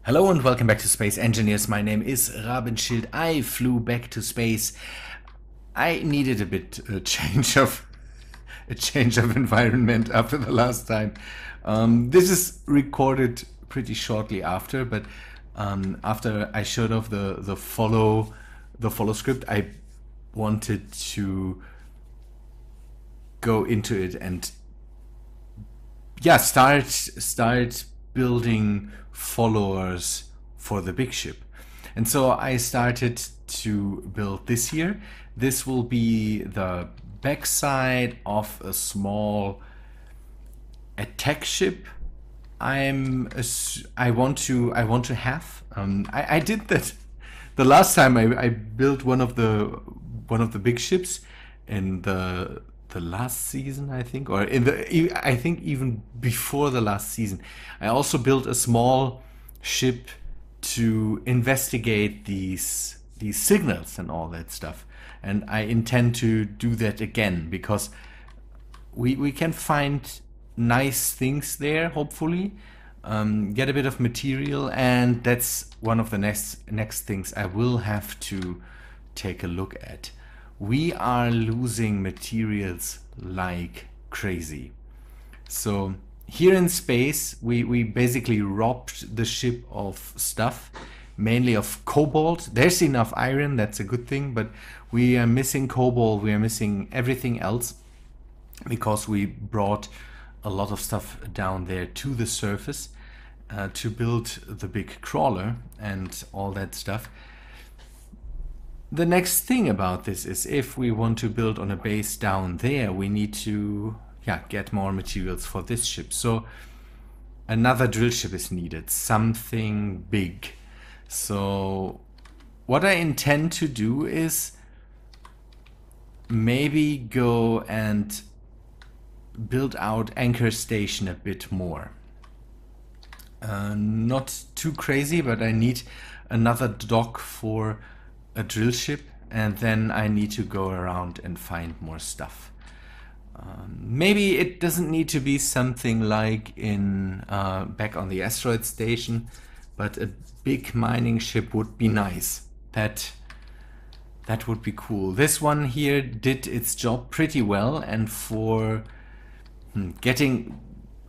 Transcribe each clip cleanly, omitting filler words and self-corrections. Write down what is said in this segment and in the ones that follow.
Hello and welcome back to Space Engineers. My name is Rabenschild. I flew back to space. I needed a bit a change of environment after the last time. This is recorded pretty shortly after, but after I showed off the follow script, I wanted to go into it and start building followers for the big ship. And so I started to build this here. This will be the backside of a small attack ship I want to have. I did that the last time I built one of the big ships in the last season, I think, or I think even before the last season. I also built a small ship to investigate these signals and all that stuff, and I intend to do that again because we can find nice things there, hopefully. Get a bit of material, and that's one of the next things I will have to take a look at. We are losing materials like crazy. So here in space, we basically robbed the ship of stuff, mainly of cobalt. There's enough iron, that's a good thing, but we are missing cobalt, we are missing everything else because we brought a lot of stuff down there to the surface to build the big crawler and all that stuff. The next thing about this is if we want to build on a base down there, we need to get more materials for this ship. So another drill ship is needed, something big. So what I intend to do is maybe go and build out Anchor Station a bit more. Not too crazy, but I need another dock for a drill ship, and then I need to go around and find more stuff. Maybe it doesn't need to be something like in back on the asteroid station, but a big mining ship would be nice. That would be cool. This one here did its job pretty well, and for getting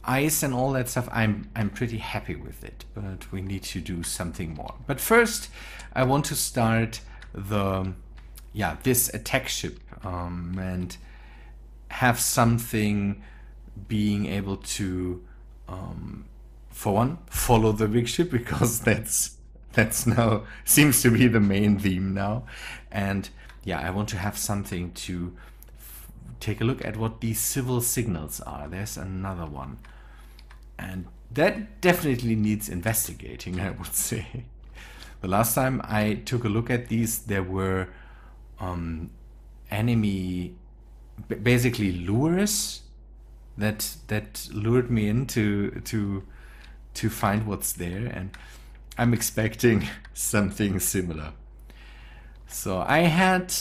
ice and all that stuff, I'm pretty happy with it, but we need to do something more. But first I want to start this attack ship and have something being able to for one, follow the big ship, because that's now seems to be the main theme now. And I want to have something to take a look at what these civil signals are. There's another one, and that definitely needs investigating, I would say. The last time I took a look at these, there were enemy, basically lures that lured me in to find what's there, and I'm expecting something similar. So I had,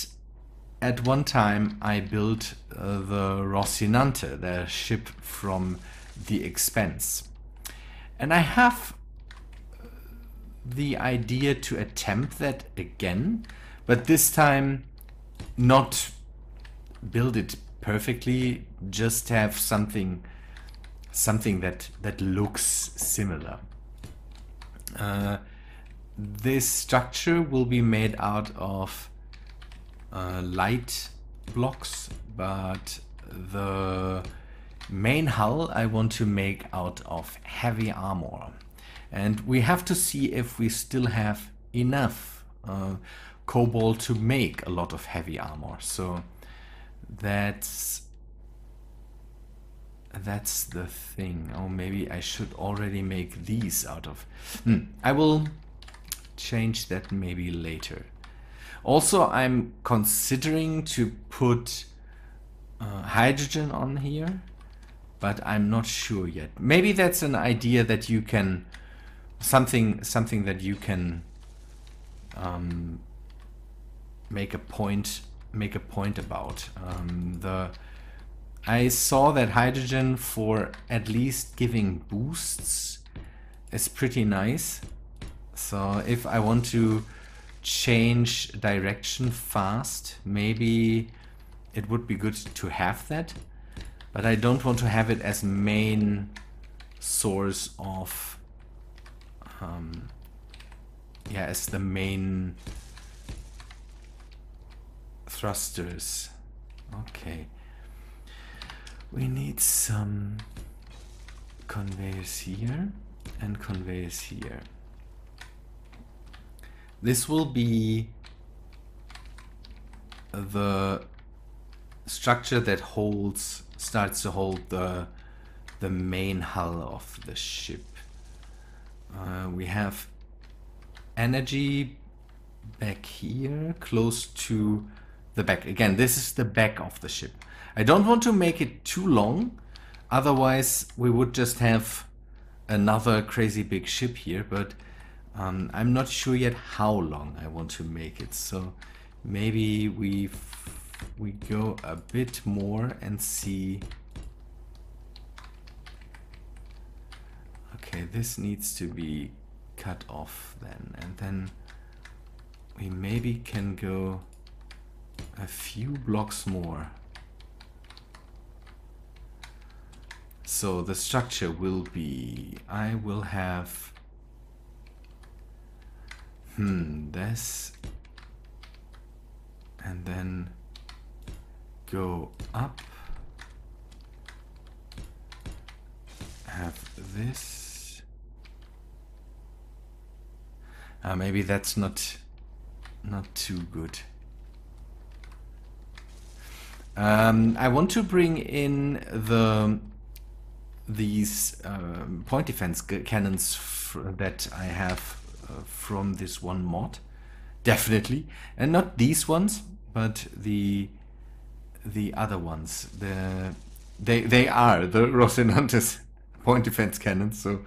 at one time, I built the Rocinante, the ship from The Expanse, and I have the idea to attempt that again, but this time not build it perfectly, just have something that looks similar. This structure will be made out of light blocks, but the main hull I want to make out of heavy armor. And we have to see if we still have enough cobalt to make a lot of heavy armor. So that's the thing. Oh, maybe I should already make these out of... I will change that maybe later. Also, I'm considering to put hydrogen on here, but I'm not sure yet. Maybe that's an idea that you can... something that you can make a point about. I saw that hydrogen, for at least giving boosts, is pretty nice. So if I want to change direction fast, maybe it would be good to have that, but I don't want to have it as main source of yeah, as the main thrusters. Okay, we need some conveyors here and conveyors here. This will be the structure that starts to hold the main hull of the ship. We have energy back here, close to the back. Again, this is the back of the ship. I don't want to make it too long, otherwise we would just have another crazy big ship here, but I'm not sure yet how long I want to make it. So maybe we go a bit more and see. Okay, this needs to be cut off then, and then we maybe can go a few blocks more. So the structure will be, I will have this, and then go up, have this. Maybe that's not too good. I want to bring in these point defense cannons that I have from this one mod, definitely, and not these ones, but the other ones. They are the Rosinante's point defense cannons, so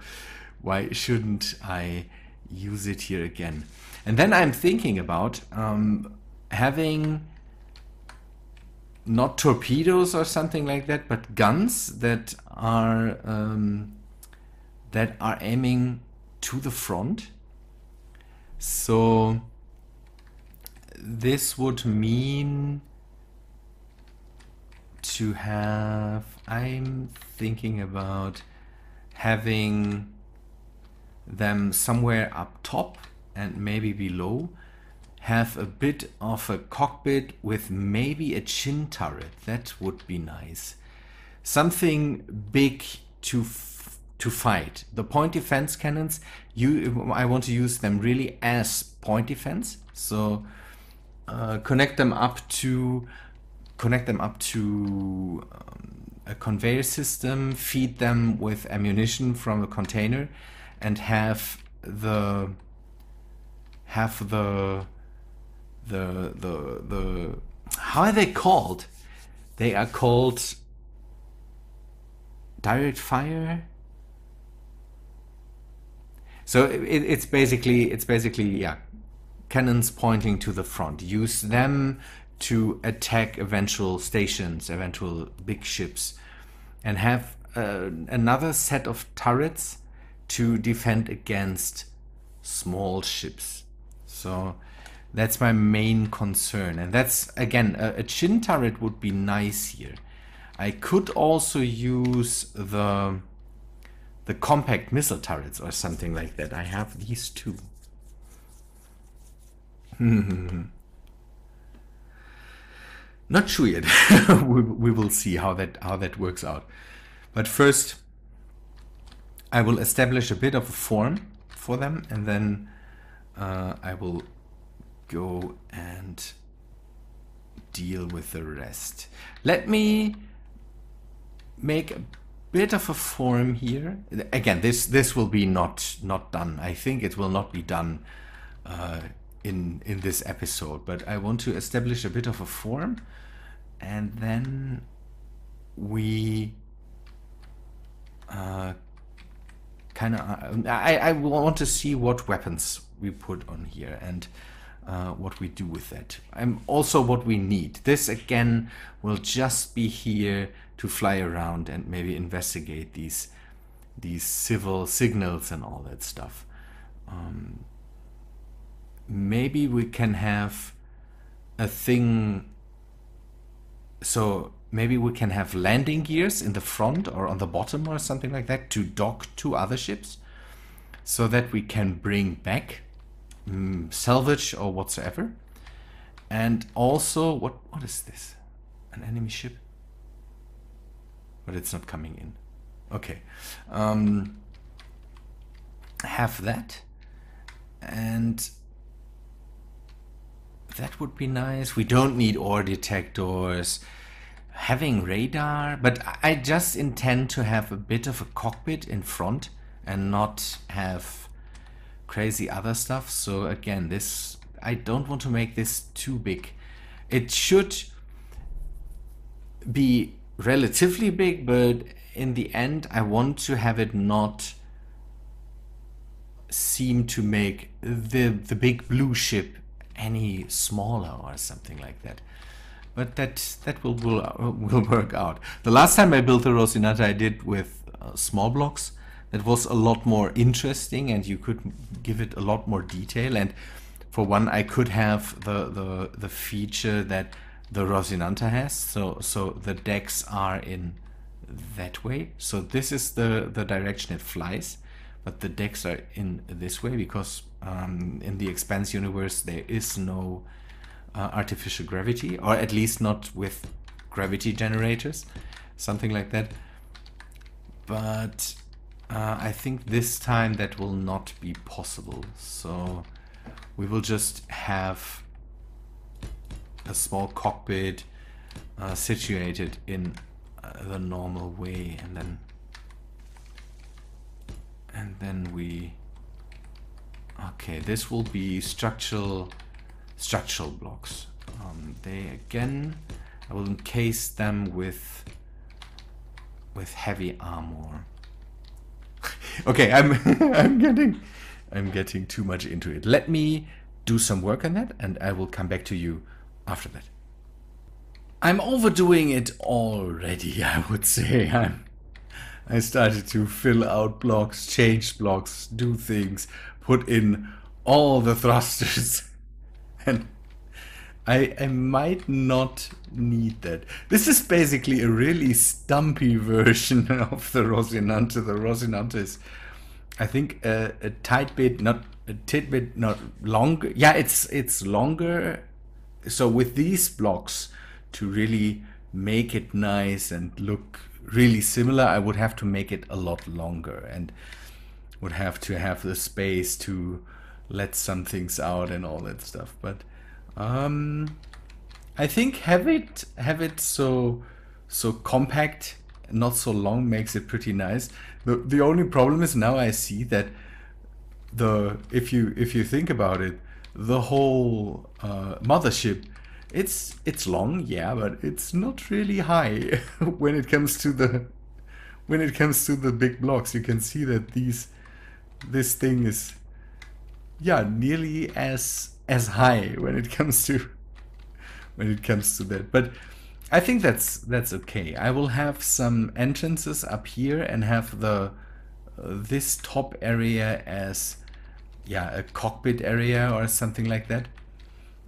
why shouldn't I use it here again? And then I'm thinking about having not torpedoes or something like that, but guns that are aiming to the front. So this would mean to have, I'm thinking about having them somewhere up top and maybe below, have a bit of a cockpit with maybe a chin turret. That would be nice. Something big to fight. The point defense cannons, I want to use them really as point defense. So connect them up to a conveyor system, feed them with ammunition from a container, and have the how are they called? They are called direct fire. So it's basically yeah, cannons pointing to the front. Use them to attack eventual stations, eventual big ships, and have another set of turrets to defend against small ships. So that's my main concern, and that's again a chin turret would be nice here. I could also use the compact missile turrets or something like that. I have these two. Not sure yet. we will see how that works out. But first, I will establish a bit of a form for them, and then I will go and deal with the rest. Let me make a bit of a form here. Again, this will be not done. I think it will not be done in this episode, but I want to establish a bit of a form, and then we I want to see what weapons we put on here and what we do with that. Also what we need. This again will just be here to fly around and maybe investigate these civil signals and all that stuff. maybe we can have a thing. So maybe we can have landing gears in the front or on the bottom or something like that to dock to other ships, so that we can bring back salvage or whatsoever. And also, what is this? An enemy ship? But it's not coming in. Okay. Have that. And that would be nice. We don't need ore detectors. Having radar, but I just intend to have a bit of a cockpit in front and not have crazy other stuff. So again, this, I don't want to make this too big. It should be relatively big, but in the end I want to have it not seem to make the big blue ship any smaller or something like that. But that will work out. The last time I built the Rosinante, I did with small blocks. That was a lot more interesting, and you could give it a lot more detail. And for one, I could have the feature that the Rosinante has. So the decks are in that way. So this is the direction it flies, but the decks are in this way because in the Expanse universe there is no artificial gravity, or at least not with gravity generators, something like that. But I think this time that will not be possible. So we will just have a small cockpit situated in the normal way, and then we, okay, this will be structural blocks. They again, I will encase them with heavy armor. Okay, I'm getting too much into it. Let me do some work on that, and I will come back to you after that. I'm overdoing it already, I would say. I started to fill out blocks, change blocks, do things, put in all the thrusters, and I might not need that. This is basically a really stumpy version of the Rosinante. The Rosinante is, I think, a tidbit, not longer. Yeah, it's longer. So with these blocks, to really make it nice and look really similar, I would have to make it a lot longer and would have to have the space to let some things out and all that stuff. But I think have it so compact, not so long, makes it pretty nice. The only problem is now I see that if you think about it, the whole mothership, it's long, yeah, but it's not really high when it comes to the big blocks. You can see that this thing is, yeah, nearly as high when it comes to that. But I think that's okay. I will have some entrances up here and have this top area as, yeah, a cockpit area or something like that,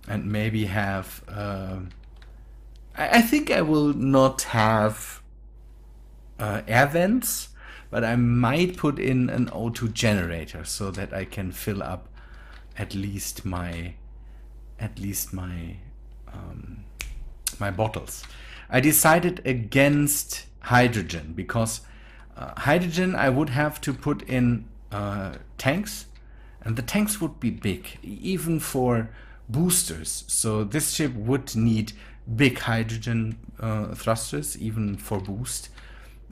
and maybe have I think I will not have air vents, but I might put in an O2 generator so that I can fill up at least my my bottles. I decided against hydrogen because hydrogen I would have to put in tanks, and the tanks would be big, even for boosters. So this ship would need big hydrogen thrusters, even for boost.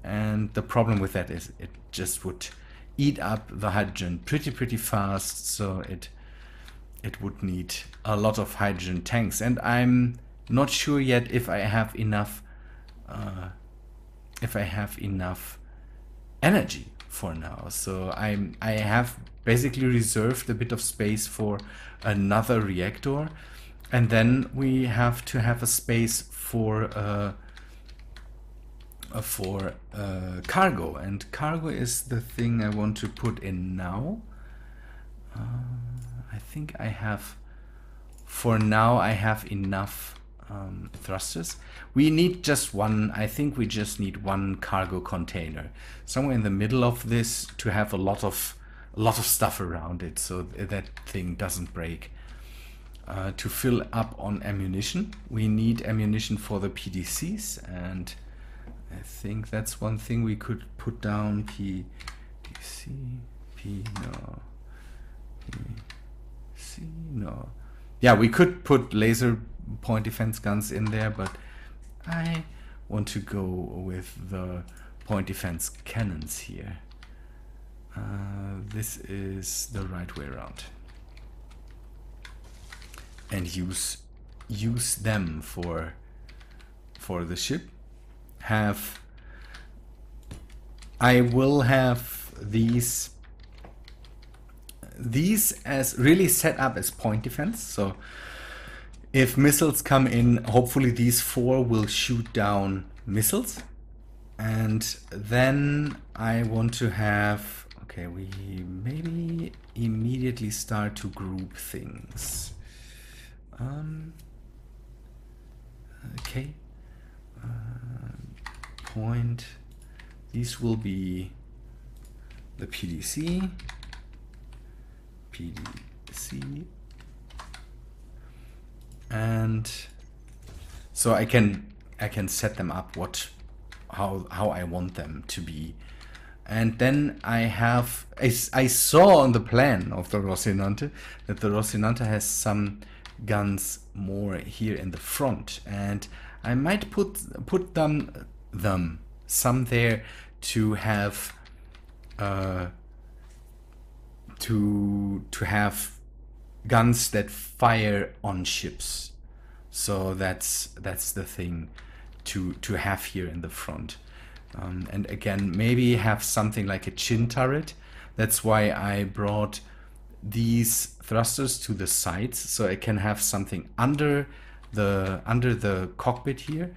And the problem with that is it just would eat up the hydrogen pretty fast. So it would need a lot of hydrogen tanks, and I'm not sure yet if I have enough energy for now. So I have basically reserved a bit of space for another reactor, and then we have to have a space for cargo, and cargo is the thing I want to put in now. I think I have, for now, I have enough thrusters. We need just one, I think we just need one cargo container. Somewhere in the middle of this to have a lot of stuff around it so that thing doesn't break. To fill up on ammunition, we need ammunition for the PDCs, and I think that's one thing we could put down. PDC, no. Yeah, we could put laser point defense guns in there, but I want to go with the point defense cannons here. This is the right way around. And use them for the ship. I will have these as really set up as point defense. So if missiles come in, hopefully these 4 will shoot down missiles. And then I want to have, okay, we maybe immediately start to group things. Okay. Point. These will be the PDC. And so I can set them up how I want them to be. And then I saw on the plan of the Rocinante that the Rocinante has some guns more here in the front, and I might put them some there to have to have guns that fire on ships. So that's the thing to have here in the front. And again, maybe have something like a chin turret. That's why I brought these thrusters to the sides, so I can have something under the cockpit here,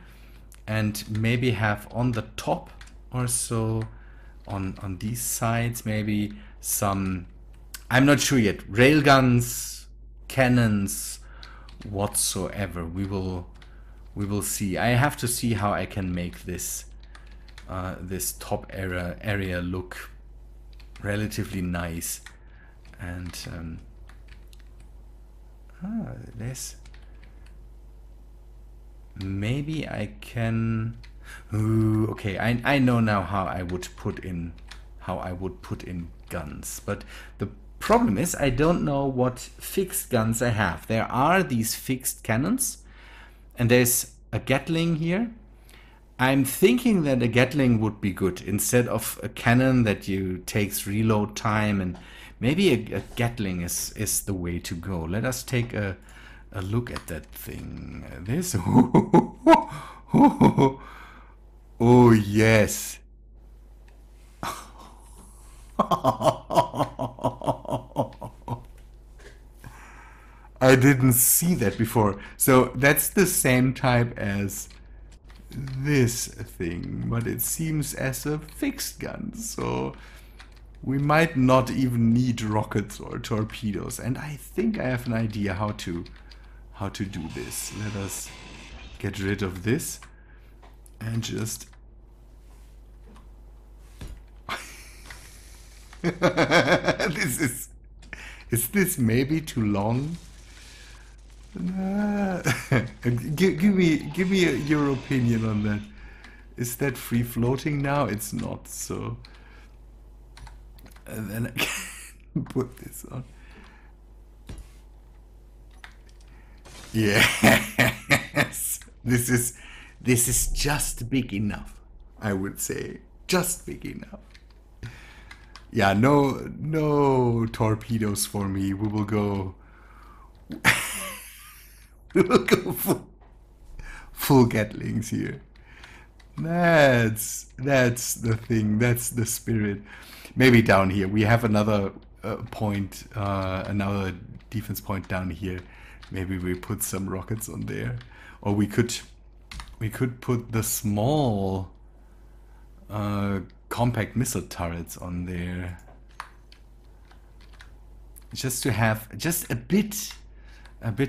and maybe have on the top or so on these sides maybe some, I'm not sure yet, railguns, cannons, whatsoever. We will see. I have to see how I can make this this top area look relatively nice. And this maybe I can. Ooh, okay, I know now how I would put in guns, but the problem is I don't know what fixed guns I have. There are these fixed cannons, and there's a Gatling here. I'm thinking that a Gatling would be good instead of a cannon that takes reload time, and maybe a Gatling is the way to go. Let us take a look at that thing. This. Oh yes. I didn't see that before. So that's the same type as this thing, but it seems as a fixed gun. So we might not even need rockets or torpedoes. And I think I have an idea how to do this. Let us get rid of this and just is this maybe too long? Give me your opinion on that. Is that free floating now? It's not, so and then I can put this on. Yes, this is just big enough, I would say. Just big enough. Yeah, no torpedoes for me. We will go full Gatlings here. That's the thing. That's the spirit. Maybe down here we have another point, another defense point down here. Maybe we put some rockets on there, or we could put the small compact missile turrets on there. just to have just a bit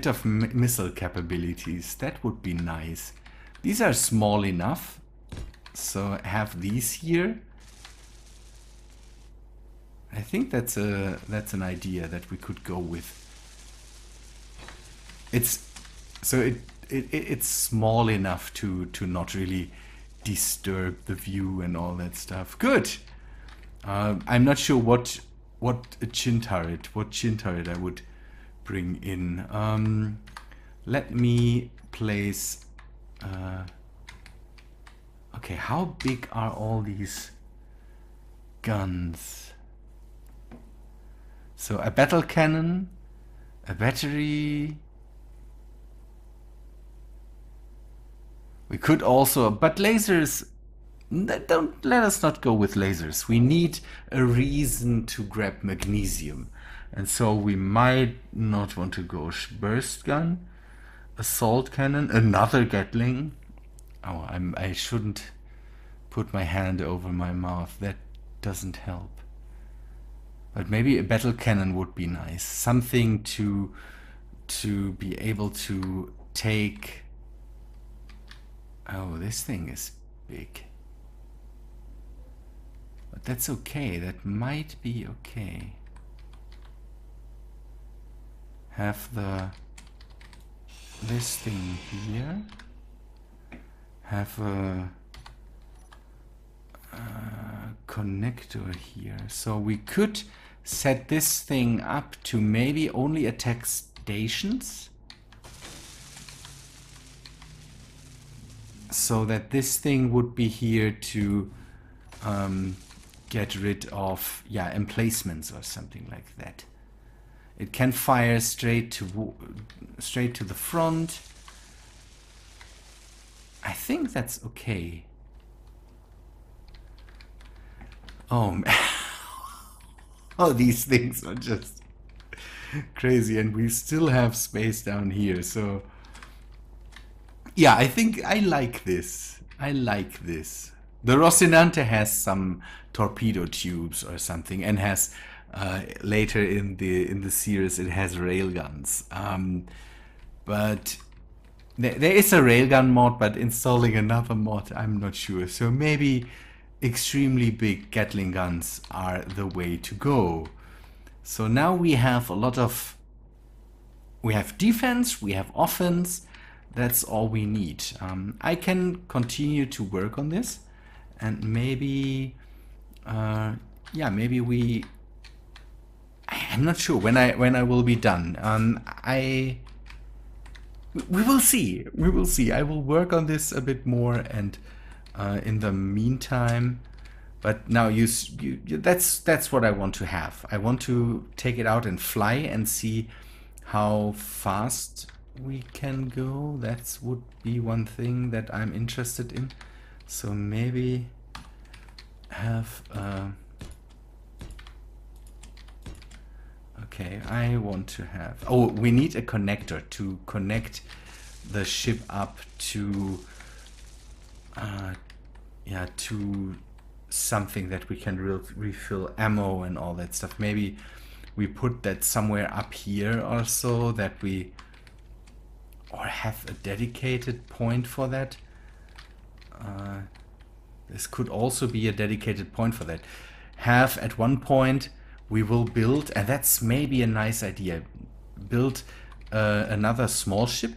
of missile capabilities. That would be nice. These are small enough, so have these here. I think that's an idea that we could go with. It's small enough to not really disturb the view and all that stuff. Good. I'm not sure what chin turret I would bring in. Let me place. Okay, how big are all these guns? So a battle cannon, a battery. We could also, but lasers, don't let us not go with lasers. We need a reason to grab magnesium. And so we might not want to go burst gun, assault cannon, another Gatling. Oh, I shouldn't put my hand over my mouth. That doesn't help. But maybe a battle cannon would be nice. Something to be able to take. Oh, this thing is big. But that's okay. That might be okay. Have this thing here. Have a connector here. So we could set this thing up to maybe only attack stations. So that this thing would be here to get rid of, yeah, emplacements or something like that. It can fire straight to the front. I think that's okay. Oh, oh, these things are just crazy, and we still have space down here. So, yeah, I think I like this. I like this. The Rocinante has some torpedo tubes or something, and has later in the series it has railguns. But there is a railgun mod, but installing another mod, I'm not sure. So maybe extremely big Gatling guns are the way to go. So now we have a lot of... We have defense, we have offense. That's all we need. I can continue to work on this, and maybe... yeah, maybe we... I'm not sure when I will be done. We will see. We will see. I will work on this a bit more, and in the meantime, but now that's what I want to have. I want to take it out and fly and see how fast we can go. That would be one thing that I'm interested in. So maybe have okay, I want to have... Oh, we need a connector to connect the ship up to... yeah, to something that we can refill ammo and all that stuff. Maybe we put that somewhere up here or so, that we... Or have a dedicated point for that. This could also be a dedicated point for that. Have at one point... We will build, and that's maybe a nice idea, build another small ship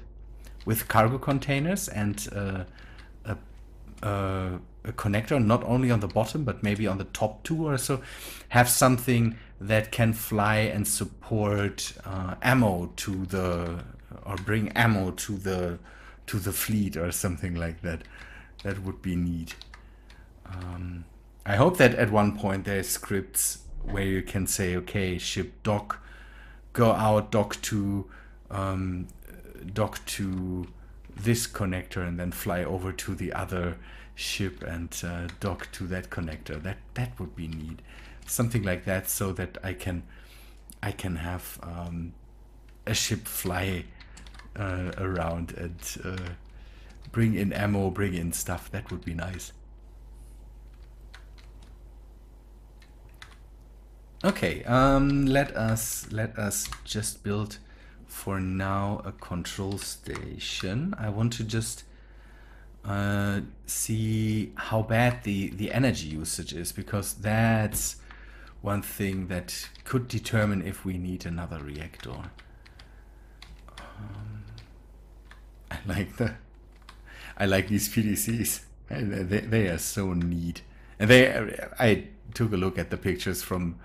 with cargo containers and a connector, not only on the bottom, but maybe on the top too or so. Have something that can fly and support ammo to the, or bring ammo to the fleet or something like that. That would be neat. I hope that at one point there's scripts where you can say, okay, ship dock, go out, dock to this connector, and then fly over to the other ship and dock to that connector. That would be neat, something like that, so that I can have a ship fly around and bring in ammo, bring in stuff. That would be nice. Okay, let us just build for now a control station. I want to just see how bad the energy usage is, because that's one thing that could determine if we need another reactor. I like these PDCs. They are so neat, and I took a look at the pictures from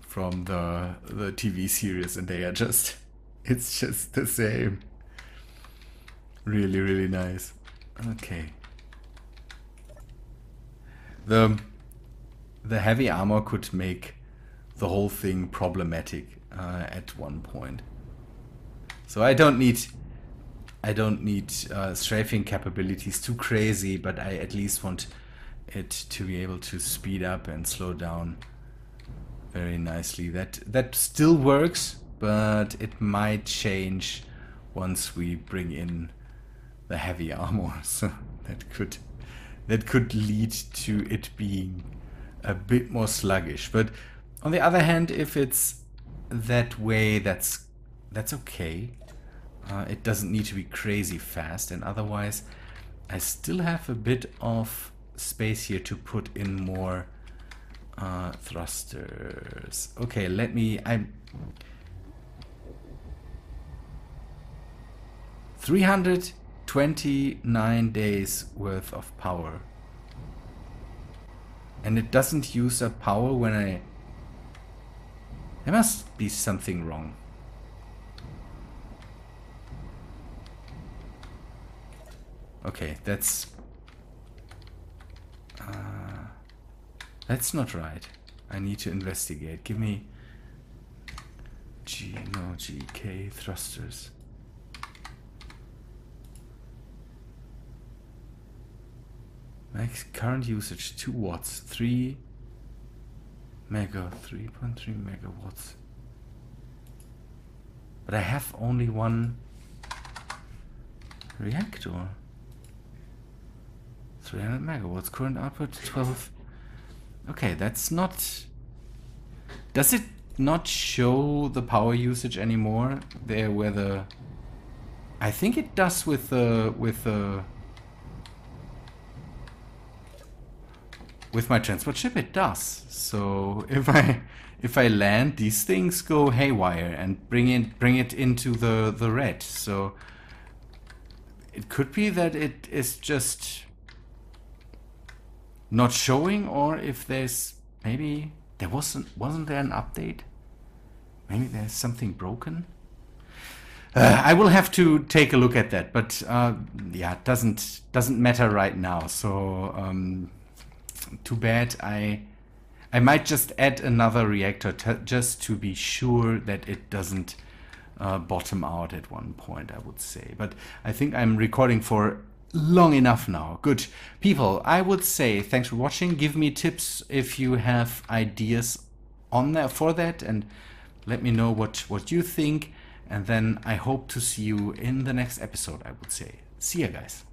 the TV series, and they are just, it's just the same. Really, really nice. Okay. The heavy armor could make the whole thing problematic at one point. So I don't need strafing capabilities too crazy, but I at least want it to be able to speed up and slow down very nicely. That still works, but it might change once we bring in the heavy armor. So that could lead to it being a bit more sluggish. But on the other hand, if it's that way, that's okay. It doesn't need to be crazy fast, and otherwise I still have a bit of space here to put in more thrusters. Okay, I'm 329 days worth of power, and it doesn't use up power when there must be something wrong. Okay, that's not right. I need to investigate. Give me GK thrusters. Max current usage 2 watts, 3.3 megawatts. But I have only one reactor. 300 megawatts, current output 12. Okay, that's not... Does it not show the power usage anymore? There where the... I think it does with my transport ship, it does. So if I land, these things go haywire and bring it into the red. So it could be that it is just not showing, or if there's maybe there wasn't there an update? Maybe there's something broken. I will have to take a look at that, but yeah, it doesn't matter right now. So too bad. I might just add another reactor just to be sure that it doesn't bottom out at one point, I would say. But I think I'm recording for long enough now. Good people, I would say thanks for watching. Give me tips if you have ideas on that for that, and let me know what you think. And then I hope to see you in the next episode, I would say. See ya, guys.